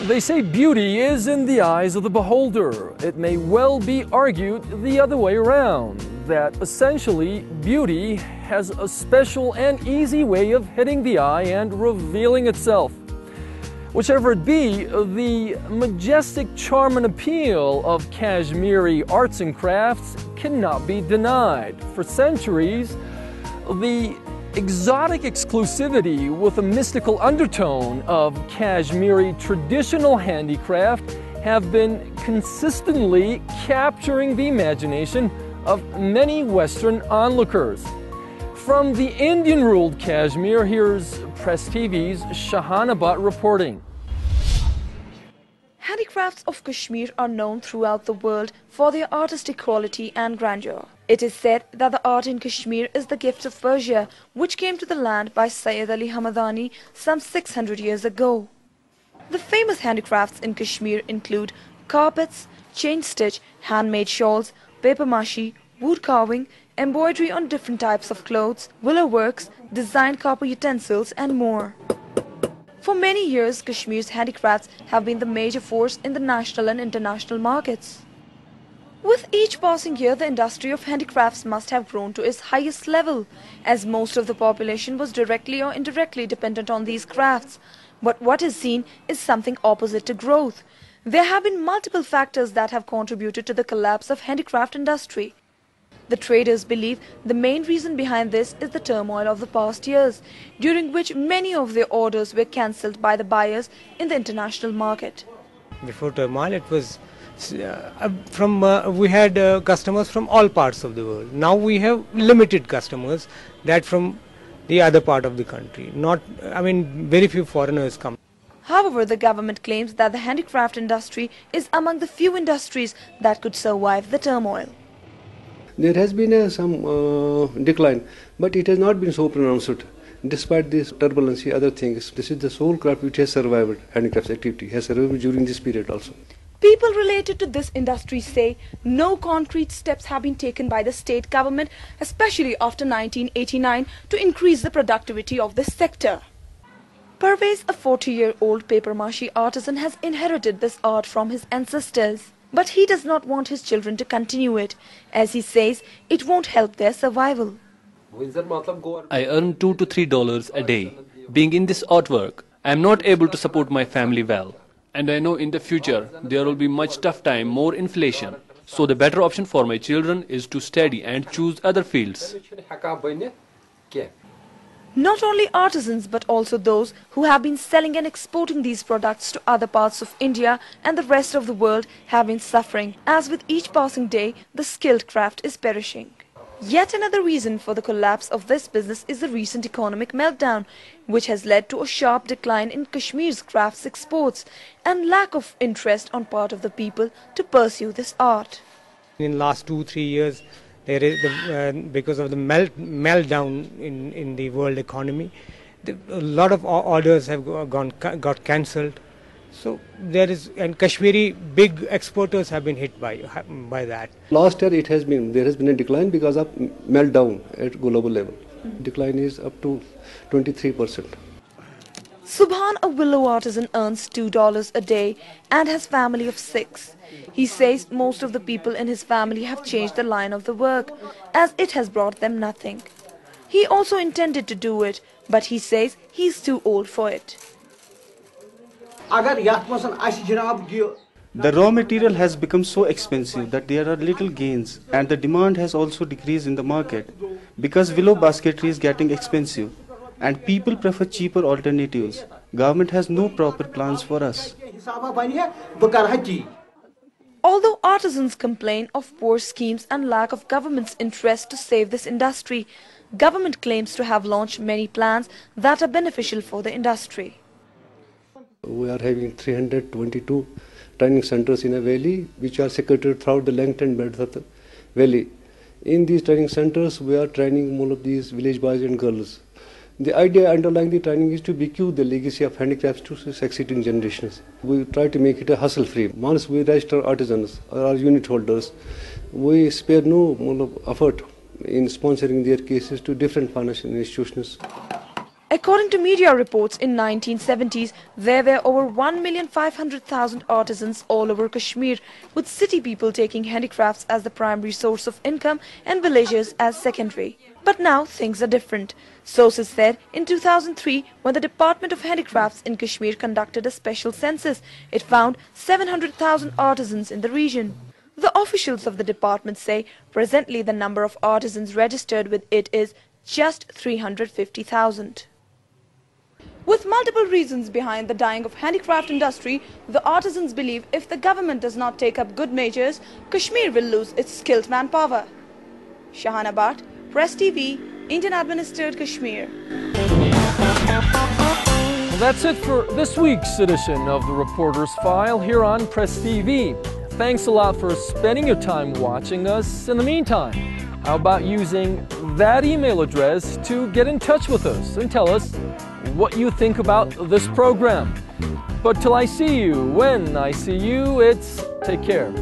They say beauty is in the eyes of the beholder. It may well be argued the other way around, that essentially beauty has a special and easy way of hitting the eye and revealing itself. Whichever it be, the majestic charm and appeal of Kashmiri arts and crafts cannot be denied. For centuries, the exotic exclusivity with a mystical undertone of Kashmiri traditional handicraft have been consistently capturing the imagination of many Western onlookers. From the Indian-ruled Kashmir, here's Press TV's Shahanabat reporting. Handicrafts of Kashmir are known throughout the world for their artistic quality and grandeur. It is said that the art in Kashmir is the gift of Persia, which came to the land by Sayyid Ali Hamadani some 600 years ago. The famous handicrafts in Kashmir include carpets, chain stitch, handmade shawls, paper mache, wood carving, embroidery on different types of clothes, willow works, designed copper utensils and more. For many years, Kashmir's handicrafts have been the major force in the national and international markets. With each passing year, the industry of handicrafts must have grown to its highest level, as most of the population was directly or indirectly dependent on these crafts. But what is seen is something opposite to growth. There have been multiple factors that have contributed to the collapse of handicraft industry. The traders believe the main reason behind this is the turmoil of the past years, during which many of their orders were cancelled by the buyers in the international market. Before turmoil, it was we had customers from all parts of the world. Now we have limited customers that from the other part of the country. Very few foreigners come. However, the government claims that the handicraft industry is among the few industries that could survive the turmoil. There has been some decline, but it has not been so pronounced. Despite this turbulence, other things, this is the sole craft which has survived. Handicrafts activity has survived during this period also. People related to this industry say no concrete steps have been taken by the state government, especially after 1989, to increase the productivity of this sector. Parvez, a 40-year-old paper mache artisan, has inherited this art from his ancestors. But he does not want his children to continue it, as he says it won't help their survival. I earn $2 to $3 a day. Being in this artwork, I am not able to support my family well. And I know in the future there will be much tough time, more inflation. So the better option for my children is to study and choose other fields. Not only artisans but also those who have been selling and exporting these products to other parts of India and the rest of the world have been suffering, as with each passing day the skilled craft is perishing. Yet another reason for the collapse of this business is the recent economic meltdown, which has led to a sharp decline in Kashmir's crafts exports and lack of interest on part of the people to pursue this art. In the last 2-3 years, there is because of the meltdown in the world economy, a lot of orders have got cancelled. So there is, and Kashmiri big exporters have been hit by that. Last year there has been a decline because of meltdown at global level. Decline is up to 23%. Subhan, a willow artisan, earns $2 a day and has family of 6. He says most of the people in his family have changed the line of the work, as it has brought them nothing. He also intended to do it, but he says he's too old for it. The raw material has become so expensive that there are little gains, and the demand has also decreased in the market because willow basketry is getting expensive and people prefer cheaper alternatives. Government has no proper plans for us. Although artisans complain of poor schemes and lack of government's interest to save this industry, government claims to have launched many plans that are beneficial for the industry. We are having 322 training centers in a valley, which are secreted throughout the length and breadth of the valley. In these training centers, we are training all of these village boys and girls. The idea underlying the training is to bequeath the legacy of handicrafts to succeeding generations. We try to make it a hassle-free. Once we register artisans or our unit holders, we spare no effort in sponsoring their cases to different financial institutions. According to media reports, in 1970s, there were over 1,500,000 artisans all over Kashmir, with city people taking handicrafts as the primary source of income and villagers as secondary. But now things are different. Sources said in 2003, when the Department of Handicrafts in Kashmir conducted a special census, it found 700,000 artisans in the region. The officials of the department say presently the number of artisans registered with it is just 350,000. With multiple reasons behind the dying of handicraft industry, the artisans believe if the government does not take up good measures, Kashmir will lose its skilled manpower. Shahana Bhatt, Press TV, Indian administered Kashmir. Well, that's it for this week's edition of the Reporter's File here on Press TV. Thanks a lot for spending your time watching us. In the meantime, how about using that email address to get in touch with us and tell us what you think about this program. But till I see you, when I see you, it's take care.